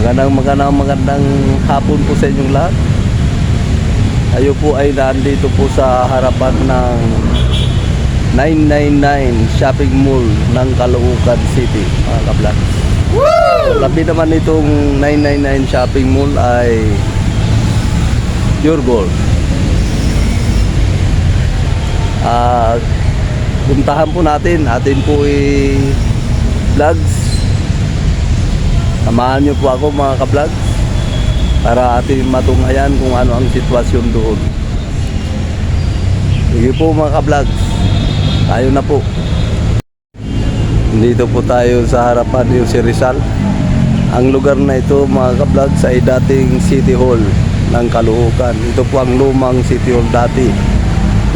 Magandang hapon po sa inyong lahat. Tayo po ay nandito po sa harapan ng 999 Shopping Mall ng Caloocan City, mga ka-vlog. Tabi naman itong 999 Shopping Mall ay Pure Gold. Puntahan po natin po i-vlogs. Samahan nyo po ako, mga ka-vlog, para ating matunghayan kung ano ang sitwasyon doon. Sige po, mga ka-vlog, tayo na po. Dito po tayo sa harapan ng si Rizal. Ang lugar na ito, mga ka-vlog, sa dating City Hall ng Caloocan. Ito po ang lumang City Hall dati.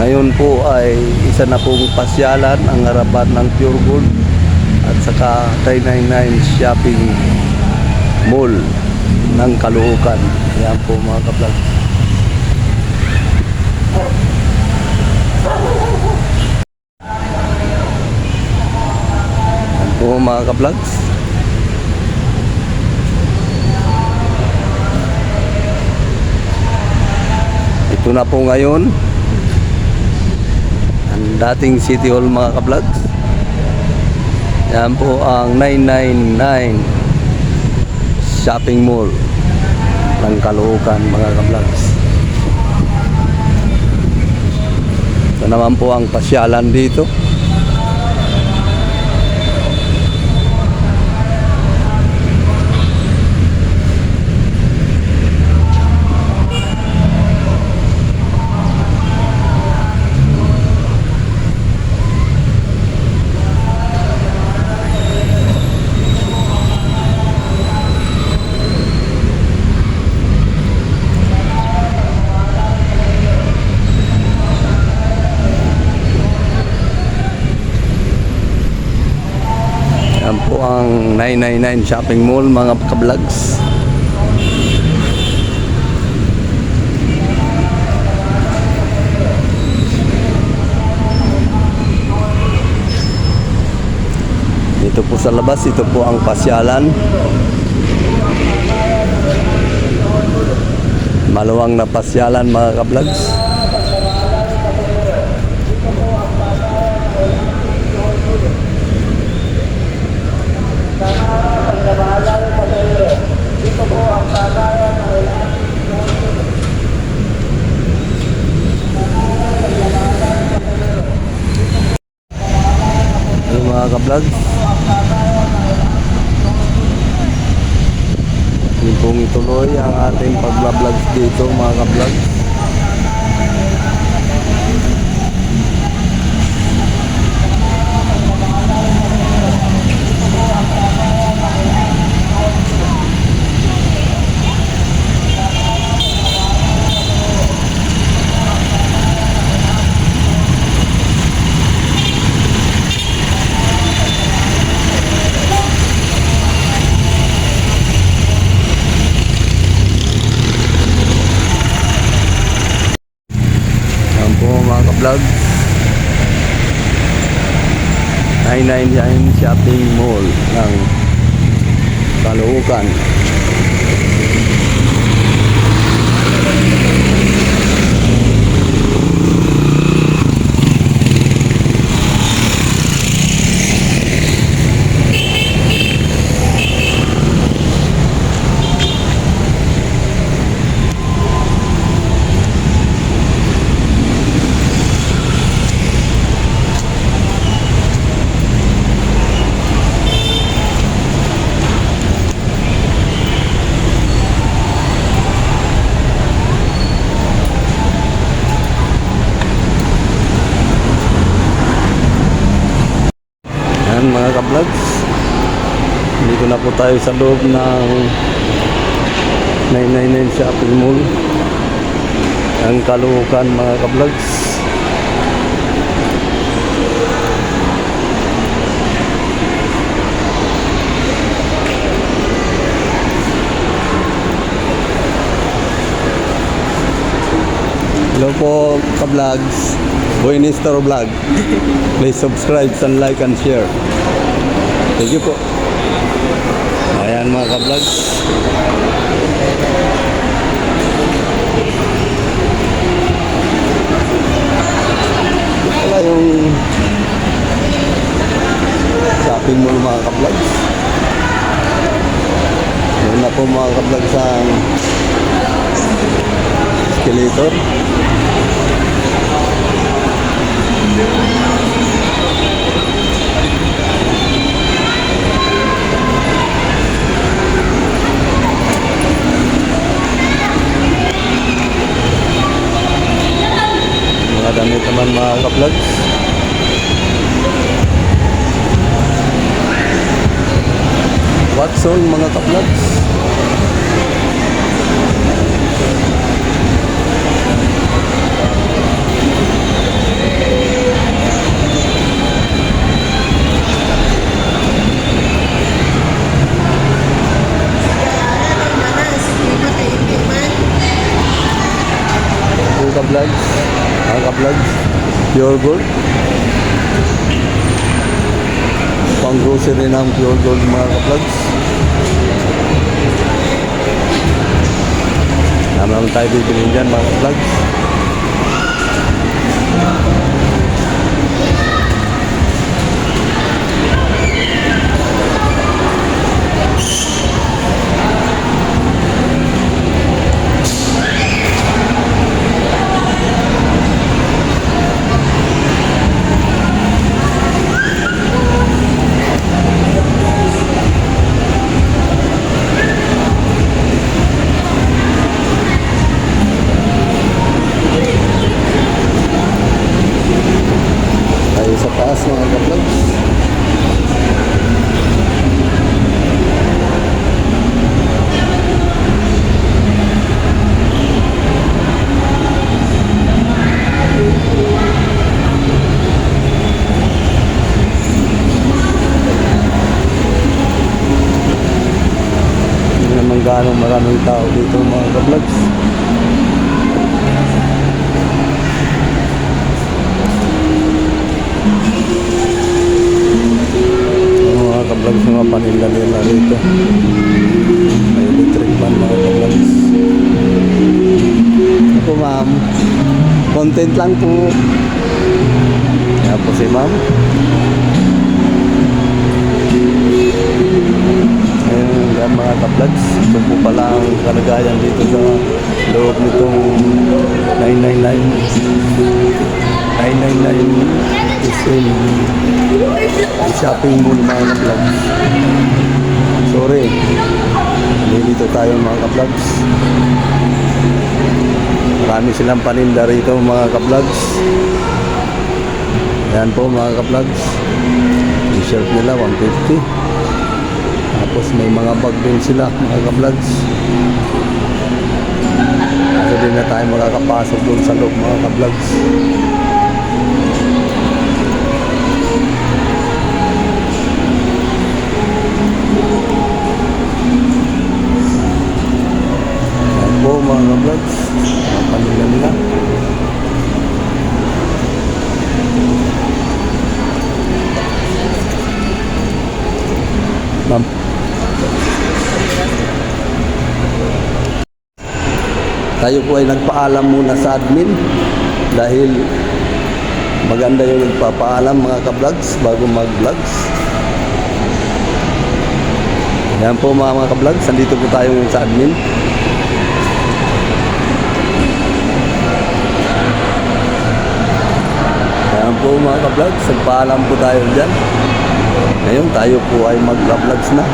Ngayon po ay isa na pong pasyalan ang harapan ng Pure Gold at saka 999 Shopping Mall ng Caloocan. Yan po, mga ka-vlog. Yan po, mga ka-vlogs. Ito na po ngayon ang dating City Hall, mga ka-vlogs. Yan po ang 999 Shopping Mall ng Caloocan, mga ka-vlogs. Ito naman po ang pasyalan dito. Yan po ang 999 Shopping Mall, mga ka-vlogs. Dito po sa labas, ito po ang pasyalan. Maluwang na pasyalan, mga ka-vlogs. Mga ka-vlog, yun pong ituloy ang ating pag-vlogs dito, mga ka-vlog. Mga ka-vlog, 999 Shopping Mall ng Caloocan. Yan, mga ka-vlogs, dito na po tayo sa loob ng 999 Shopping Mall ng Caloocan, mga ka-vlogs. Hello po, ka-vlogs. Boy Nestor Vlog. Please subscribe and like and share. Thank you po. Ayan mga ka-vlogs. Wala yung shopping mall mga ka-vlogs. Yun na po mga ka-vlogs ang escalator. Mga damit naman mga ka-vlogs. Watson mga ka-vlogs. Ka-vlogs, mga ka-vlogs, pure gold. Pang grocery ng pure gold mga ka-vlogs. Naman tayo bibili dyan mga ka-vlogs. Sa taas mga ka-vlogs. Hindi naman gaano maraming tao dito mga ka-vlogs. Ka-vlogs mga paninda nila rito. May electric fan mga ka-vlogs. Ako ma'am, content lang po. Yan po si ma'am. Ayun yan mga ka-vlogs. Ito po pala ang kalagayan dito sa loob nitong 999 SM shopping mall mga ka-vlogs. Sorry, dito tayo mga ka-vlogs. Marami silang paninda rito mga ka-vlogs. Yan po mga ka-vlogs. T-shirt nila 150. Tapos may mga bag din sila mga ka-vlogs. Kasi din na tayo makakapasok doon sa loob mga ka-vlogs. Mga ka-vlogs, mga paninda nila. Ma'am, tayo po ay nagpaalam muna sa admin dahil maganda yung nagpapaalam mga ka-vlogs bago mag-vlogs. Yan po mga ka-vlogs, nandito po tayo sa admin. Ayan po mga ka-vlogs, nagpaalam po tayo dyan. Ngayon tayo po ay mag-vlogs na.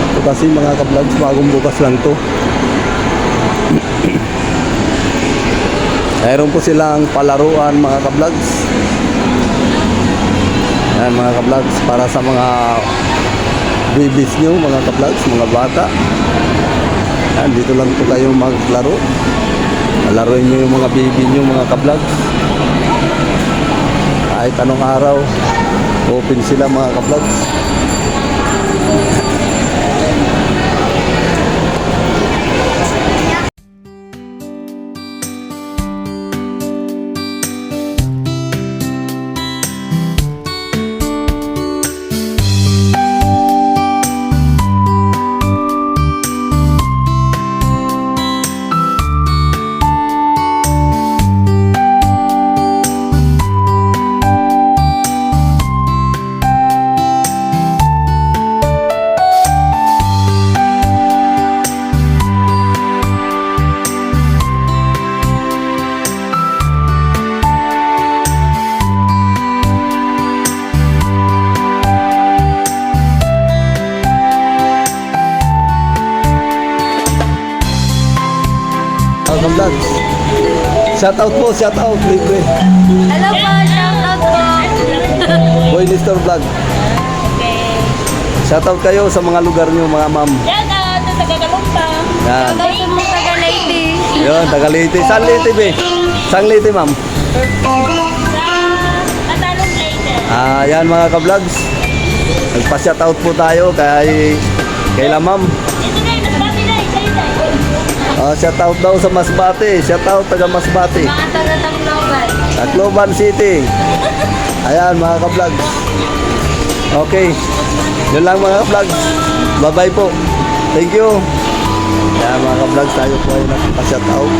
Ito kasi mga ka-vlogs, bagong bukas lang to. Mayroon po silang palaruan mga ka-vlogs. Ayan mga ka-vlogs, para sa mga babies nyo mga ka-vlogs, mga bata. Yan, dito lang po kayo maglaro. Laruin nyo yung mga baby nyo mga ka-vlogs. Kahit anong araw, open sila mga ka-vlogs. vlogs. Shout out po, shout out, libre. Hello po, shout out po. Boy Nestor Vlog. Okay. Shout out kayo sa mga lugar nyo, mga ma'am. Shout out sa Tagalumpa. Yan. Shout out sa mga Tagalite. Yun, taga Leyte. Saan Leyte, be? Saan Leyte, ma'am? Sa Matalong Leyte. Yan mga ka-vlogs. Nagpa-shout out po tayo kay la ma'am. Ito na, masbati na, isa-isa. Shout out daw sa Masbate. Shout out taga Masbate. Mga taga-Tacloban. Tacloban City. Ayan mga ka-vlogs. Okay. Yun lang mga ka-vlogs. Bye-bye po. Thank you. Ayan mga ka-vlogs, tayo po ay nakapashout out.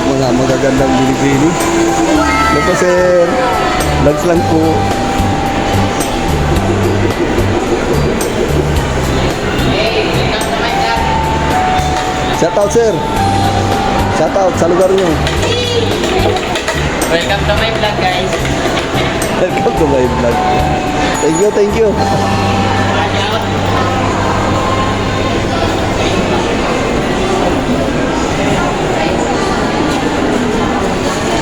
Mga magagandang bili-bili. Ano po sir? Vlogs lang po. Shout out sir. Shout out sa lugar nyo. Welcome to my vlog, guys. Welcome to my vlog. Thank you, thank you.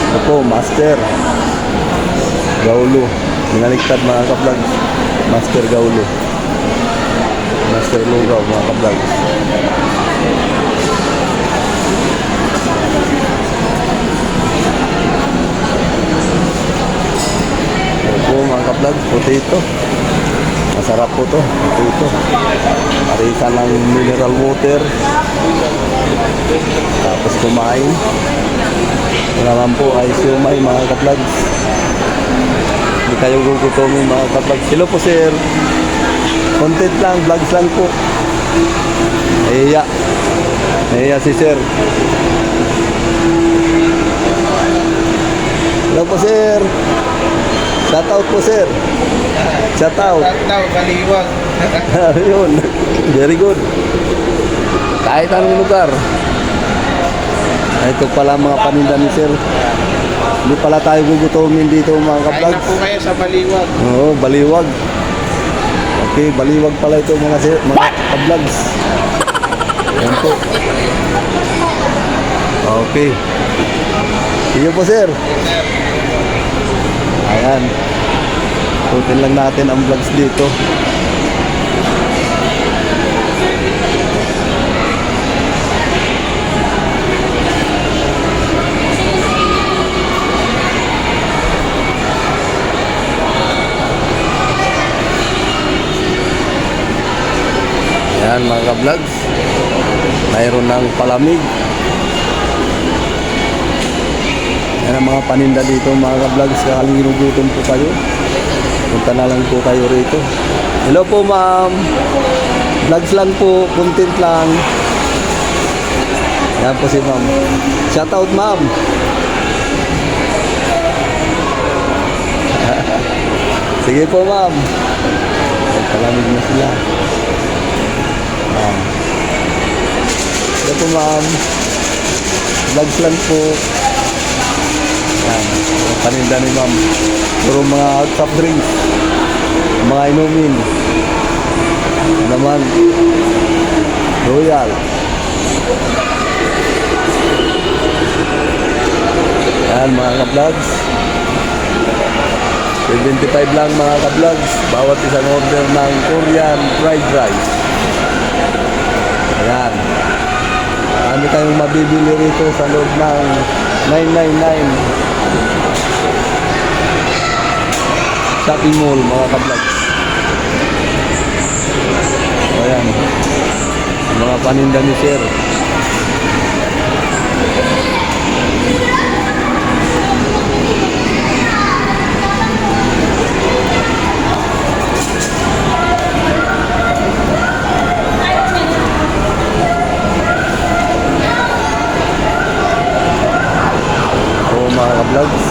Ito po, Master Gaulo. Minaliktad mga ka-vlog. Master Gaulo. Master Lugaw mga ka-vlog. Ito mga ka-vlog, potato. Masarap po to, potato. Parisa ng mineral water. Tapos kumain. Naman po ay siumay mga ka-vlogs. Hindi kayo gugutomin mga ka-vlogs. Hello po sir. Content lang, vlogs lang po. Nahiya si sir. Hello po sir. Shout out po sir. Shout out. Tataw, baliwag. Yun. Very good. Kahit anong lugar. Ito pala mga paninda ni sir. Hindi pala tayo gugutomin dito mga Kain na ka-vlogs. po kayo sa baliwag. Oo, baliwag. Okay, baliwag pala ito mga sir, mga ka-vlogs. Yan po. Okay. Sige po sir. Ayan. Tutin lang natin ang vlogs dito. Ayan mga ka-vlogs. Mayroon ng palamig. Yan ang mga paninda dito mga ka-vlogs. Kakaling ginugutom po kayo. Punta na lang po kayo rito. Hello po ma'am. Vlogs lang po. Content lang. Yan po si ma'am. Shout out ma'am. Sige po ma'am. Palamig na sila. Ma'am. Hello po ma'am. Vlogs lang po. Yan. Paninda ni ma'am. Puro mga soft drinks. Mga inumin. Naman. Royal. Yan mga ka-vlogs. 75 lang mga ka-vlogs. Bawat isang order ng Korean fried rice. Ayan. Marami tayong mabibili rito sa loob ng 999 shopping mall mga ka-vlogs. Ayan. Ang mga paninda ni sir. Mga ka-vlogs.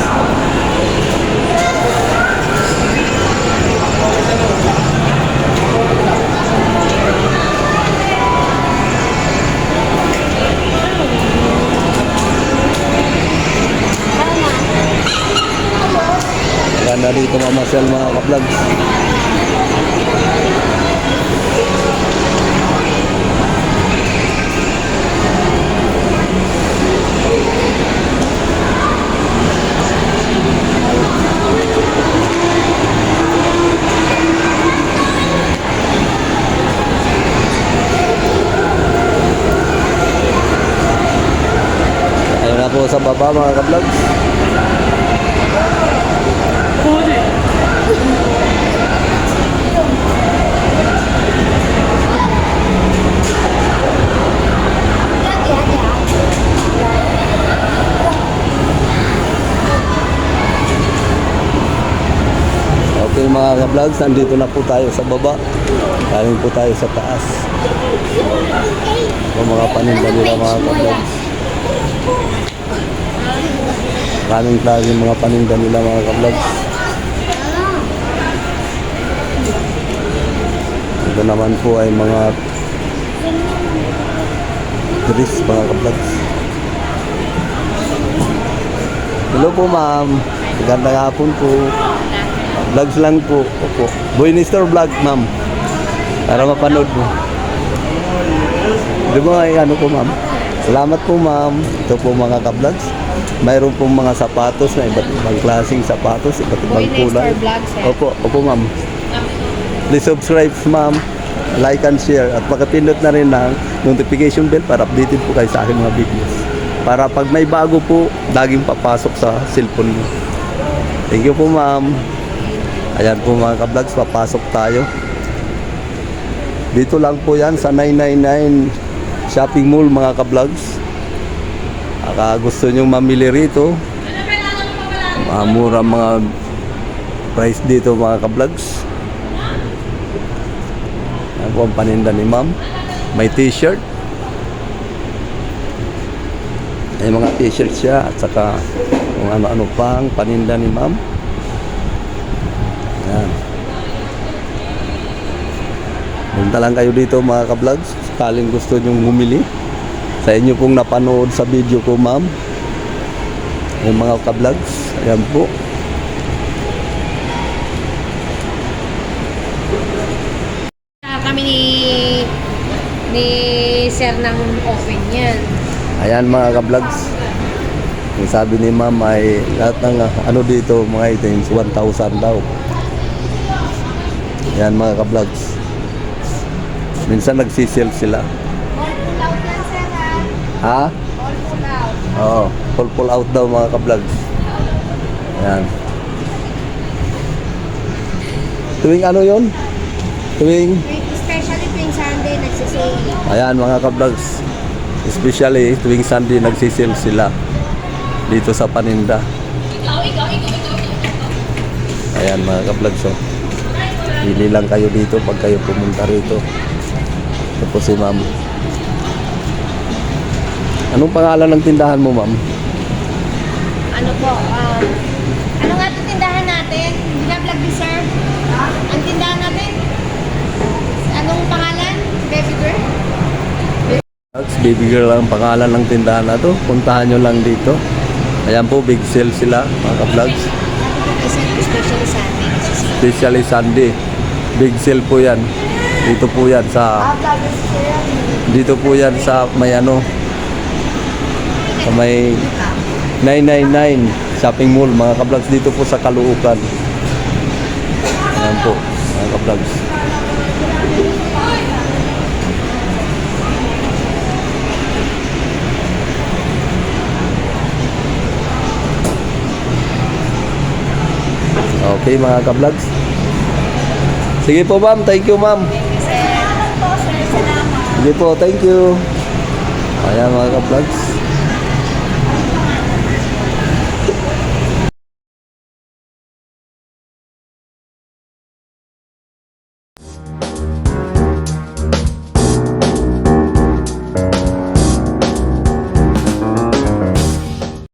Ganda dito mamasyal mga ka-vlogs. baba mga ka-vlogs. Okay mga ka-vlogs, nandito na po tayo sa baba. Galing po tayo sa taas. Ito mga paninda nila mga ka-vlogs. Maraming klase mga paninda nila mga ka-vlogs. Ito naman po ay mga dress mga ka-vlogs. Hello po ma'am. Magandang hapon po. Vlogs lang po. Opo. Boy Nestor Vlog, ma'am. Para mapanood mo. Di ba ay ano po, ma'am? Salamat po, ma'am. Ito po mga ka-vlogs. Mayroon pong mga sapatos na iba't ibang klaseng sapatos, iba't ibang kulay. Opo, opo, ma'am. Please subscribe, ma'am. Like and share. At pakipindot na rin ng notification bell para updated po kayo sa aking mga videos. Para pag may bago po, laging papasok sa cellphone mo. Thank you po, ma'am. Ayan po mga ka-vlogs, papasok tayo. Dito lang po yan sa 999 Shopping Mall mga ka-vlogs. Gusto nyo mamili rito, mura mga price dito mga ka-vlogs. Ayan po ang paninda ni ma'am. May t-shirt. May mga t-shirt siya at saka kung ano-ano pang paninda ni ma'am. Yan. Punta lang kayo dito mga ka-vlogs. Sakaling gusto nyong bumili. Sa inyo pong napanood sa video ko ma'am. Yung mga ka-vlogs. Ayan po. Kami ni Sir ng open yan. Ayan mga ka-vlogs. Yung sabi ni ma'am ay lahat ng ano dito mga items 1,000 daw. Ayan mga ka-vlogs. Minsan nagsisale sila. All pull out yan, Sir, Ha? All pull out. Oo. Pull out daw mga ka-vlogs. Ayan. Tuwing ano yon? Tuwing Especially tuwing Sunday, nagsisale. ayan mga ka-vlogs. Especially tuwing Sunday nagsisale sila dito sa paninda. Ayan mga ka-vlogs. Oh. Pili lang kayo dito pag kayo pumunta rito. Ito po si ma'am. Anong pangalan ng tindahan mo ma'am? Ano po, ano nga itong tindahan natin? Binablog ni Sir? Ang tindahan natin? Anong pangalan? Baby girl? Baby girl ang pangalan ng tindahan na to. Puntahan nyo lang dito. Ayan po, big sale sila mga ka-vlogs. Especially Sunday. Especially Sunday. Big sale po yan. Dito po yan sa may ano sa may 999 Shopping Mall mga ka-vlogs dito po sa Caloocan. Ayan po mga ka-vlogs. Okay mga ka-vlogs. Sige po ma'am, thank you ma'am. Sige po, thank you. Ayan mga ka-vlogs.